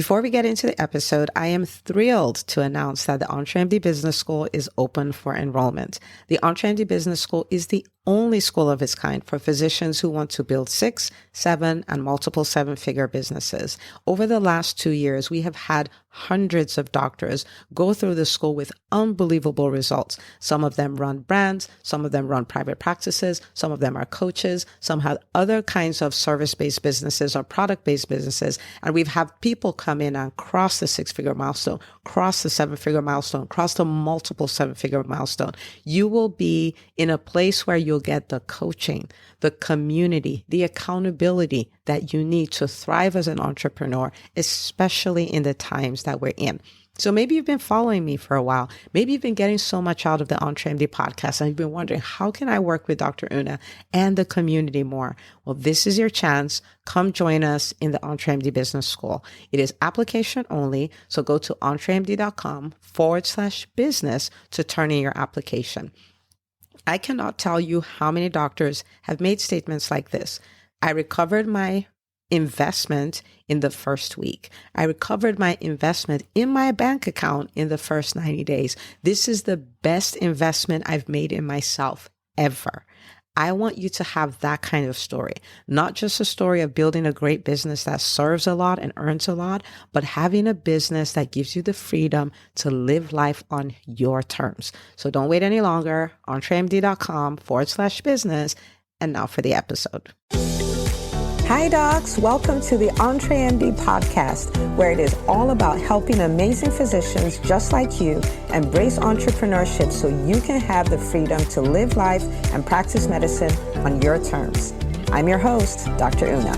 Before we get into the episode, I am thrilled to announce that the EntreMD Business School is open for enrollment. The EntreMD Business School is the only school of its kind for physicians who want to build 6, 7, and multiple 7-figure businesses. Over the last 2 years, we have had hundreds of doctors go through the school with unbelievable results. Some of them run brands, some of them run private practices, some of them are coaches, some have other kinds of service-based businesses or product-based businesses. And we've had people come in and cross the 6-figure milestone, cross the 7-figure milestone, cross the multiple 7-figure milestone. You will be in a place where you'll get the coaching, the community, the accountability that you need to thrive as an entrepreneur, especially in the times that we're in. So maybe you've been following me for a while. Maybe you've been getting so much out of the EntreMD podcast and you've been wondering, how can I work with Dr. Una and the community more? Well, this is your chance. Come join us in the EntreMD Business School. It is application only. So go to entremd.com/business to turn in your application. I cannot tell you how many doctors have made statements like this. I recovered my investment in the first week. I recovered my investment in my bank account in the first 90 days. This is the best investment I've made in myself ever. I want you to have that kind of story, not just a story of building a great business that serves a lot and earns a lot, but having a business that gives you the freedom to live life on your terms. So don't wait any longer. entremd.com/business. And now for the episode. Hi docs, welcome to the EntreMD podcast, where it is all about helping amazing physicians just like you embrace entrepreneurship so you can have the freedom to live life and practice medicine on your terms. I'm your host, Dr. Una.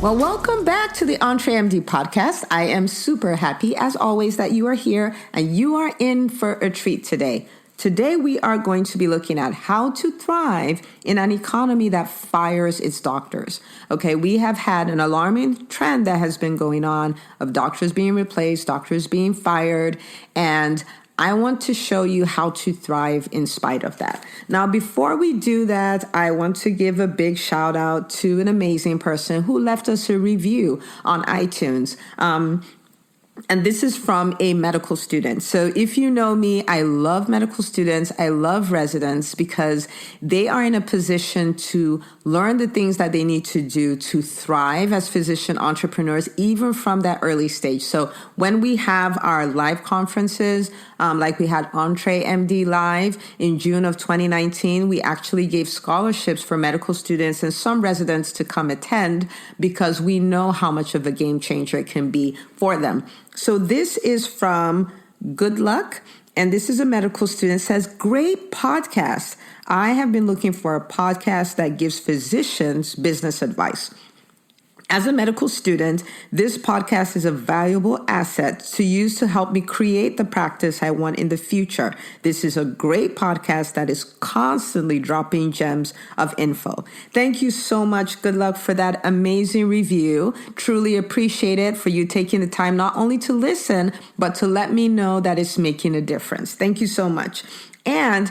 Well, welcome back to the EntreMD podcast. I am super happy, as always, that you are here and you are in for a treat today. Today, we are going to be looking at how to thrive in an economy that fires its doctors. Okay, we have had an alarming trend that has been going on of doctors being replaced, doctors being fired, and I want to show you how to thrive in spite of that. Now, before we do that, I want to give a big shout out to an amazing person who left us a review on iTunes. And this is from a medical student. So if you know me, I love medical students. I love residents because they are in a position to learn the things that they need to do to thrive as physician entrepreneurs, even from that early stage. So when we have our live conferences, like we had EntreMD Live in June of 2019, we actually gave scholarships for medical students and some residents to come attend because we know how much of a game changer it can be for them. So this is from Good Luck, and this is a medical student. It says, great podcast. I have been looking for a podcast that gives physicians business advice. As a medical student, this podcast is a valuable asset to use to help me create the practice I want in the future. This is a great podcast that is constantly dropping gems of info. Thank you so much. Good luck for that amazing review. Truly appreciate it for you taking the time not only to listen, but to let me know that it's making a difference. Thank you so much. And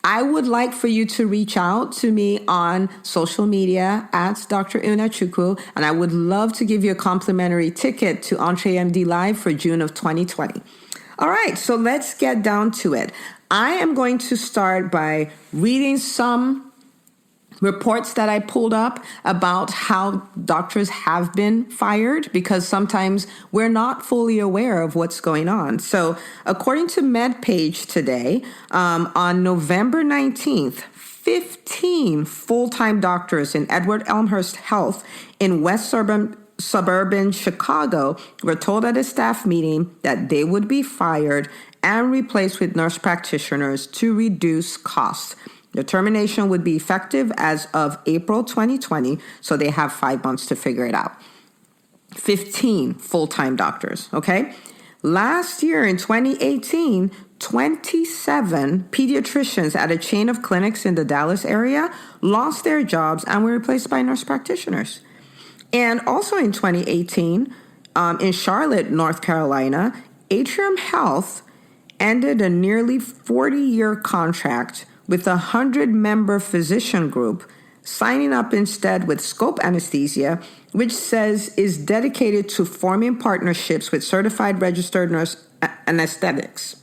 I would like for you to reach out to me on social media at Dr. Una Chukwu, and I would love to give you a complimentary ticket to EntreMD Live for June of 2020. All right, so let's get down to it. I am going to start by reading some reports that I pulled up about how doctors have been fired, because sometimes we're not fully aware of what's going on. So according to MedPage today, on November 19th, 15 full-time doctors in Edward Elmhurst Health in West suburban Chicago were told at a staff meeting that they would be fired and replaced with nurse practitioners to reduce costs. The termination would be effective as of April 2020, so they have 5 months to figure it out. 15 full-time doctors, okay? Last year in 2018, 27 pediatricians at a chain of clinics in the Dallas area lost their jobs and were replaced by nurse practitioners. And also in 2018, in Charlotte, North Carolina, Atrium Health ended a nearly 40-year contract with a 100-member physician group signing up instead with Scope Anesthesia, which says is dedicated to forming partnerships with certified registered nurse anesthetics.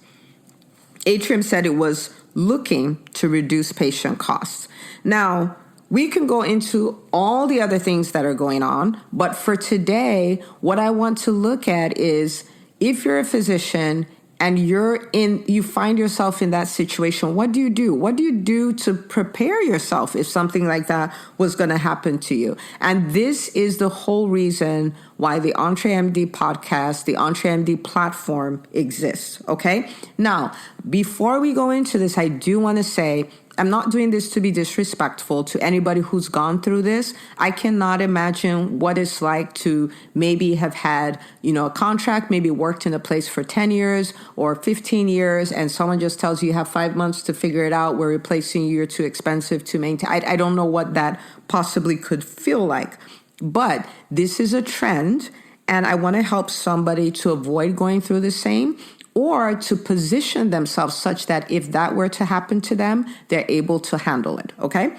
Atrium said it was looking to reduce patient costs. Now, we can go into all the other things that are going on, but for today, what I want to look at is if you're a physician and you find yourself in that situation, what do you do? What do you do to prepare yourself if something like that was going to happen to you? And this is the whole reason why the EntreMD podcast, the EntreMD platform exists. Okay. Now, before we go into this, I do want to say, I'm not doing this to be disrespectful to anybody who's gone through this. I cannot imagine what it's like to maybe have had, a contract, maybe worked in a place for 10 years or 15 years, and someone just tells you have 5 months to figure it out. We're replacing you. You're too expensive to maintain. I don't know what that possibly could feel like, but this is a trend, and I want to help somebody to avoid going through the same, or to position themselves such that if that were to happen to them, they're able to handle it, okay?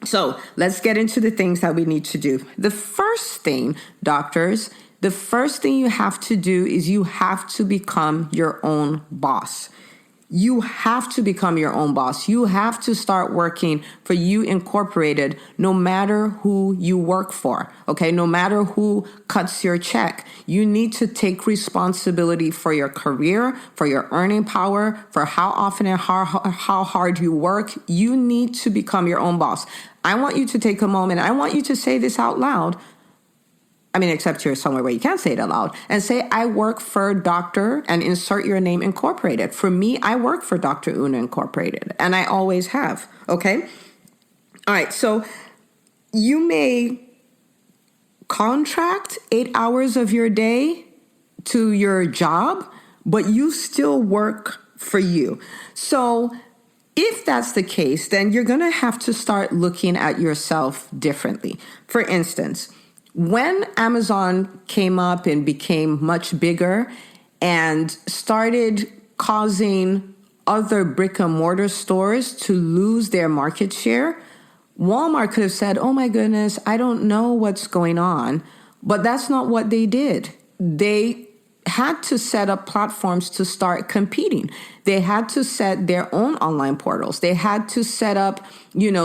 So let's get into the things that we need to do. The first thing, doctors, the first thing you have to do is you have to become your own boss. You have to become your own boss. You have to start working for You Incorporated, no matter who you work for, okay? No matter who cuts your check. You need to take responsibility for your career, for your earning power, for how often and how hard you work. You need to become your own boss. I want you to take a moment. I want you to say this out loud. Except you're somewhere where you can't say it aloud, and say, I work for Dr. and insert your name Incorporated. For me, I work for Dr. Una Incorporated, and I always have, okay? All right, so you may contract 8 hours of your day to your job, but you still work for you. So if that's the case, then you're going to have to start looking at yourself differently. For instance, when Amazon came up and became much bigger and started causing other brick and mortar stores to lose their market share, Walmart could have said, oh my goodness, I don't know what's going on. But that's not what they did. They had to set up platforms to start competing. They had to set their own online portals. They had to set up,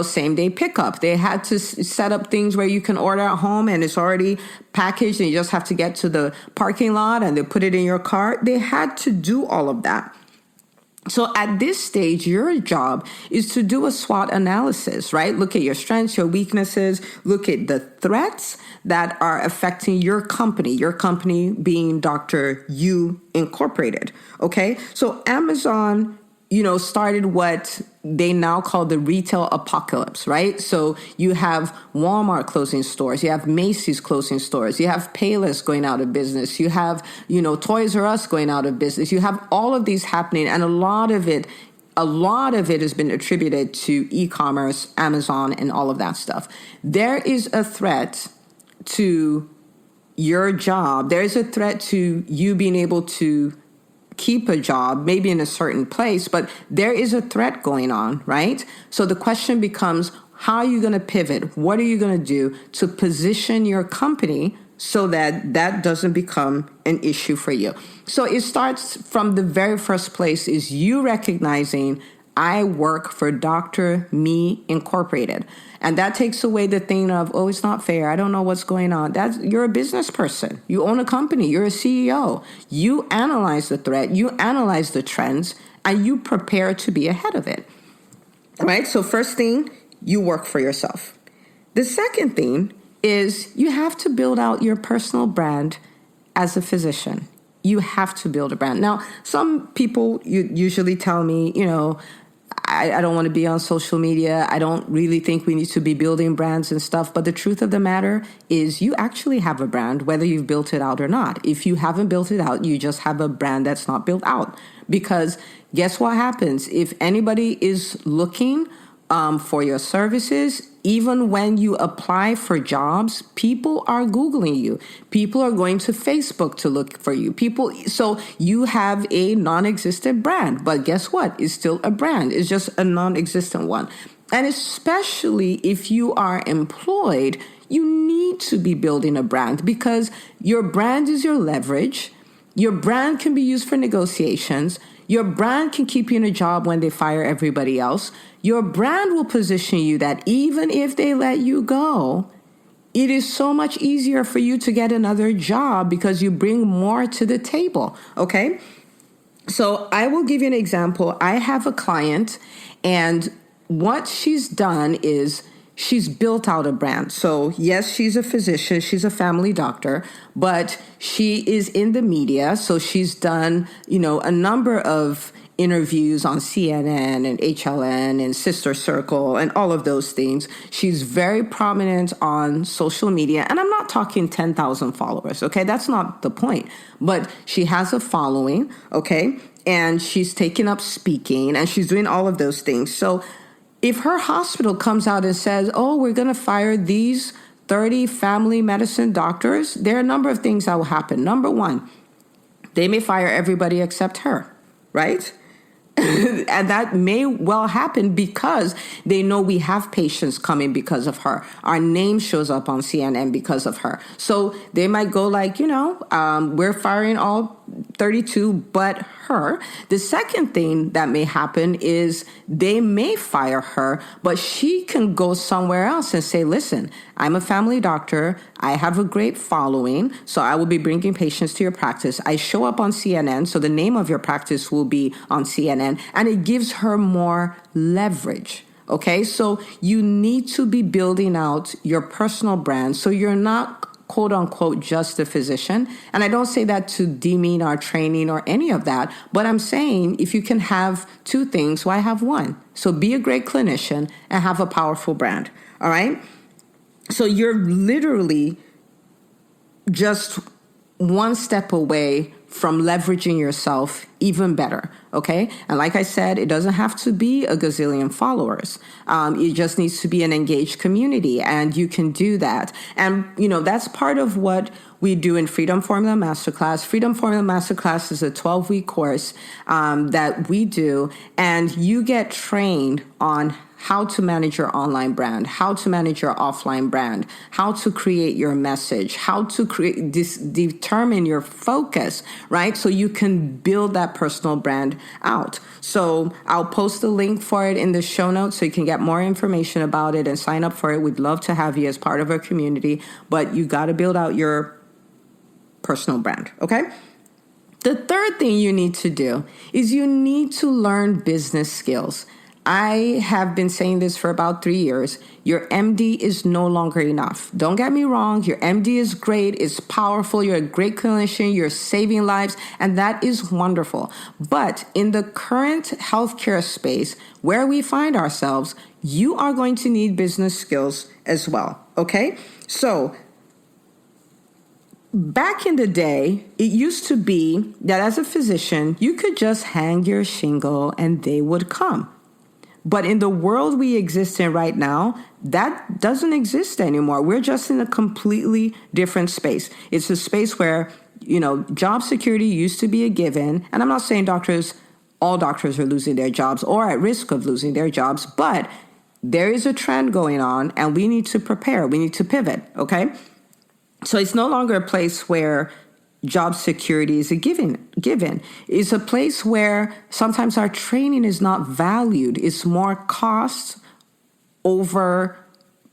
same day pickup. They had to set up things where you can order at home and it's already packaged and you just have to get to the parking lot and they put it in your car. They had to do all of that. So at this stage, your job is to do a SWOT analysis, right? Look at your strengths, your weaknesses, look at the threats that are affecting your company being Dr. You Incorporated, okay? So Amazon, started what they now call the retail apocalypse, right? So you have Walmart closing stores, you have Macy's closing stores, you have Payless going out of business, you have, Toys R Us going out of business. You have all of these happening, and a lot of it has been attributed to e-commerce, Amazon, and all of that stuff. There is a threat to your job. There is a threat to you being able to keep a job, maybe in a certain place, but there is a threat going on, right? So the question becomes, how are you going to pivot? What are you going to do to position your company so that that doesn't become an issue for you? So it starts from the very first place is you recognizing I work for Dr. Me Incorporated. And that takes away the thing of, oh, it's not fair. I don't know what's going on. You're a business person. You own a company. You're a CEO. You analyze the threat. You analyze the trends, and you prepare to be ahead of it. All right? So first thing, you work for yourself. The second thing is you have to build out your personal brand as a physician. You have to build a brand. Now, some people usually tell me, I don't want to be on social media. I don't really think we need to be building brands and stuff. But the truth of the matter is you actually have a brand, whether you've built it out or not. If you haven't built it out, you just have a brand that's not built out. Because guess what happens? If anybody is looking for your services, even when you apply for jobs, people are Googling you. People are going to Facebook to look for you. So you have a non-existent brand, but guess what? It's still a brand. It's just a non-existent one. And especially if you are employed, you need to be building a brand because your brand is your leverage. Your brand can be used for negotiations. Your brand can keep you in a job when they fire everybody else. Your brand will position you that even if they let you go, it is so much easier for you to get another job because you bring more to the table, okay? So I will give you an example. I have a client, and what she's done is she's built out a brand. So yes, she's a physician, she's a family doctor, but she is in the media. So she's done, a number of interviews on CNN and HLN and Sister Circle and all of those things. She's very prominent on social media. And I'm not talking 10,000 followers, okay? That's not the point. But she has a following, okay? And she's taken up speaking and she's doing all of those things. So if her hospital comes out and says, oh, we're going to fire these 30 family medicine doctors, there are a number of things that will happen. Number one, they may fire everybody except her, right? And that may well happen because they know we have patients coming because of her. Our name shows up on CNN because of her. So they might go like, we're firing all 32 but her. The second thing that may happen is they may fire her, but she can go somewhere else and say, listen, I'm a family doctor. I have a great following, so I will be bringing patients to your practice. I show up on CNN, so the name of your practice will be on CNN, and it gives her more leverage. Okay, so you need to be building out your personal brand so you're not quote unquote just a physician. And I don't say that to demean our training or any of that, but I'm saying if you can have two things, why have one? So be a great clinician and have a powerful brand. All right. So you're literally just one step away from leveraging yourself even better, okay? And like I said, it doesn't have to be a gazillion followers. It just needs to be an engaged community, and you can do that. And, that's part of what we do in Freedom Formula Masterclass. Freedom Formula Masterclass is a 12-week course that we do, and you get trained on how to manage your online brand, how to manage your offline brand, how to create your message, how to determine your focus, right? So you can build that personal brand out. So I'll post the link for it in the show notes so you can get more information about it and sign up for it. We'd love to have you as part of our community, but you got to build out your personal brand, okay? The third thing you need to do is you need to learn business skills. I have been saying this for about 3 years. Your MD is no longer enough. Don't get me wrong. Your MD is great. It's powerful. You're a great clinician. You're saving lives. And that is wonderful. But in the current healthcare space where we find ourselves, you are going to need business skills as well. Okay? So back in the day, it used to be that as a physician, you could just hang your shingle and they would come. But in the world we exist in right now, that doesn't exist anymore. We're just in a completely different space. It's a space where, job security used to be a given. And I'm not saying all doctors are losing their jobs or at risk of losing their jobs, but there is a trend going on and we need to prepare. We need to pivot, okay? So it's no longer a place where job security is a given. It's a place where sometimes our training is not valued. It's more cost over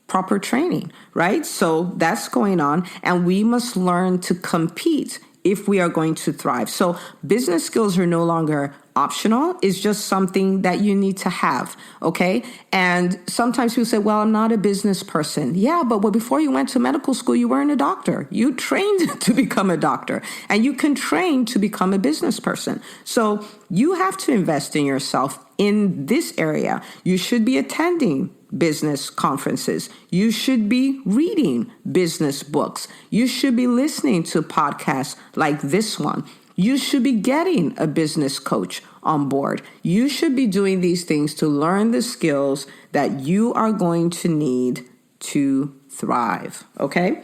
proper training, right? So that's going on, and we must learn to compete if we are going to thrive. So business skills are no longer optional. It's just something that you need to have, okay? And sometimes people say, well, I'm not a business person. Yeah, but before you went to medical school, you weren't a doctor. You trained to become a doctor, and you can train to become a business person. So you have to invest in yourself in this area. You should be attending business conferences. You should be reading business books. You should be listening to podcasts like this one. You should be getting a business coach on board. You should be doing these things to learn the skills that you are going to need to thrive, okay?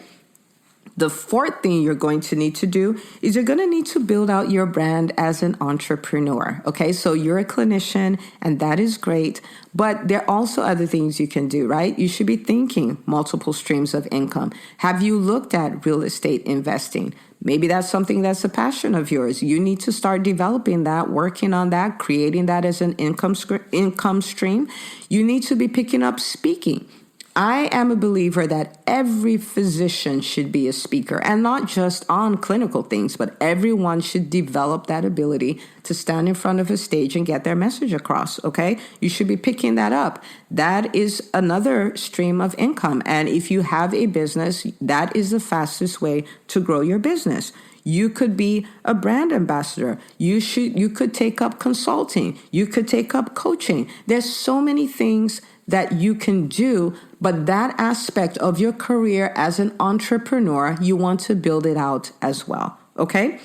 The fourth thing you're going to need to do is you're going to need to build out your brand as an entrepreneur. Okay, so you're a clinician and that is great, but there are also other things you can do, right? You should be thinking multiple streams of income. Have you looked at real estate investing? Maybe that's something that's a passion of yours. You need to start developing that, working on that, creating that as an income stream. You need to be picking up speaking. I am a believer that every physician should be a speaker, and not just on clinical things, but everyone should develop that ability to stand in front of a stage and get their message across, okay? You should be picking that up. That is another stream of income. And if you have a business, that is the fastest way to grow your business. You could be a brand ambassador. You could take up consulting. You could take up coaching. There's so many things that you can do, but that aspect of your career as an entrepreneur, you want to build it out as well, okay?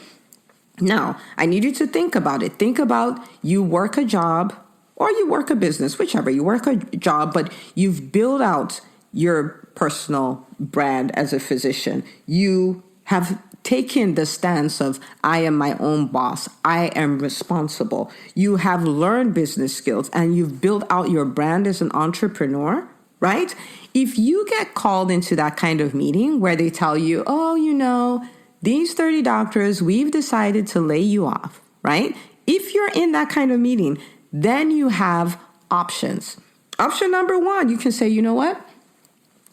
Now, I need you to think about it. Think about you work a job or you work a business, whichever. You work a job, but you've built out your personal brand as a physician. You have taken the stance of, I am my own boss. I am responsible. You have learned business skills and you've built out your brand as an entrepreneur, right? If you get called into that kind of meeting where they tell you, oh, these 30 doctors, we've decided to lay you off, right? If you're in that kind of meeting, then you have options. Option number one, you can say, you know what?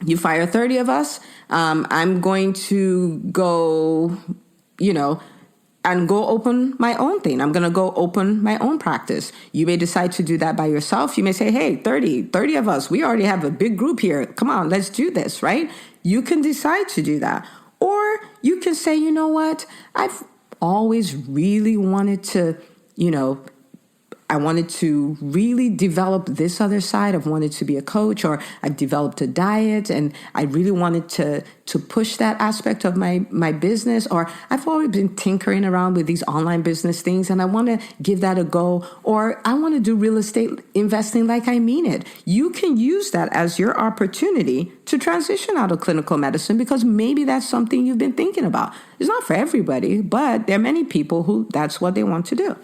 You fire 30 of us. I'm going to go, and go open my own thing. I'm going to go open my own practice. You may decide to do that by yourself. You may say, hey, 30 of us, we already have a big group here. Come on, let's do this, right? You can decide to do that. Or you can say, you know what? I've always really wanted to, I wanted to really develop this other side. I've wanted to be a coach, or I've developed a diet and I really wanted to push that aspect of my business, or I've always been tinkering around with these online business things and I want to give that a go, or I want to do real estate investing like I mean it. You can use that as your opportunity to transition out of clinical medicine because maybe that's something you've been thinking about. It's not for everybody, but there are many people who that's what they want to do.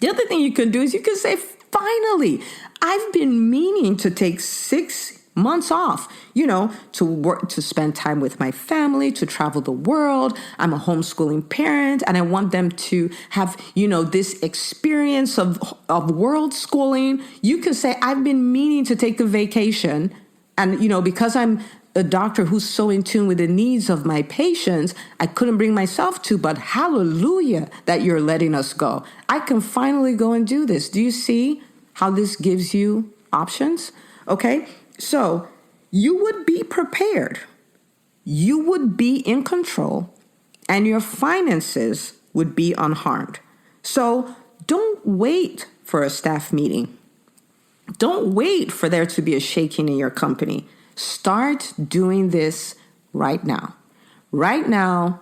The other thing you can do is you can say, finally, I've been meaning to take 6 months off, to work, to spend time with my family, to travel the world. I'm a homeschooling parent and I want them to have, this experience of world schooling. You can say, I've been meaning to take a vacation and, because I'm a doctor who's so in tune with the needs of my patients, I couldn't bring myself to, but hallelujah that you're letting us go. I can finally go and do this. Do you see how this gives you options? Okay, so you would be prepared. You would be in control and your finances would be unharmed. So don't wait for a staff meeting. Don't wait for there to be a shaking in your company. Start doing this right now. Right now,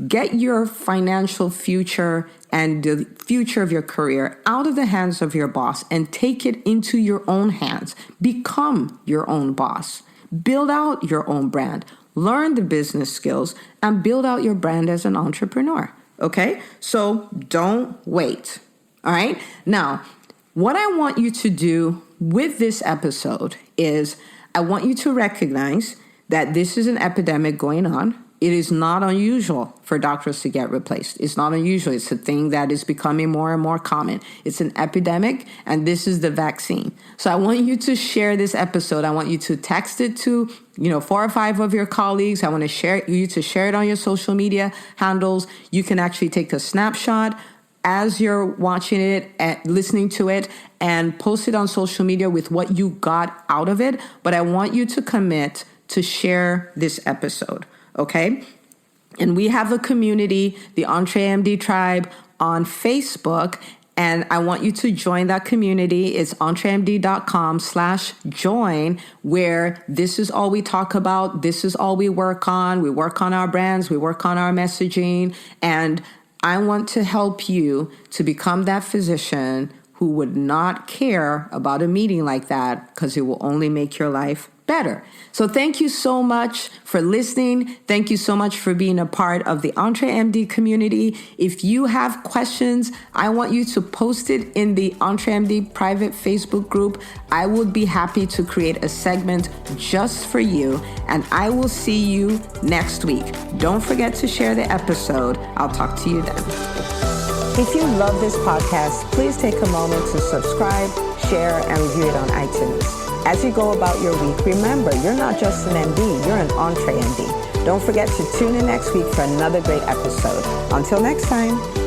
get your financial future and the future of your career out of the hands of your boss and take it into your own hands. Become your own boss. Build out your own brand. Learn the business skills and build out your brand as an entrepreneur. Okay? So don't wait. All right? Now, what I want you to do with this episode is I want you to recognize that this is an epidemic going on. It is not unusual for doctors to get replaced. It's not unusual. It's a thing that is becoming more and more common. It's an epidemic, and this is the vaccine. So I want you to share this episode. I want you to text it to, 4 or 5 of your colleagues. I want you to share it on your social media handles. You can actually take a snapshot as you're watching it and listening to it and post it on social media with what you got out of it. But I want you to commit to share this episode, okay? And we have a community, the EntreMD Tribe, on Facebook. And I want you to join that community. It's entremd.com/join, where this is all we talk about. This is all we work on. We work on our brands. We work on our messaging. And I want to help you to become that physician who would not care about a meeting like that because it will only make your life better. So thank you so much for listening. Thank you so much for being a part of the EntreMD community. If you have questions, I want you to post it in the EntreMD private Facebook group. I would be happy to create a segment just for you, and I will see you next week. Don't forget to share the episode. I'll talk to you then. If you love this podcast, please take a moment to subscribe, share, and review it on iTunes. As you go about your week, remember, you're not just an MD, you're an EntreMD. Don't forget to tune in next week for another great episode. Until next time.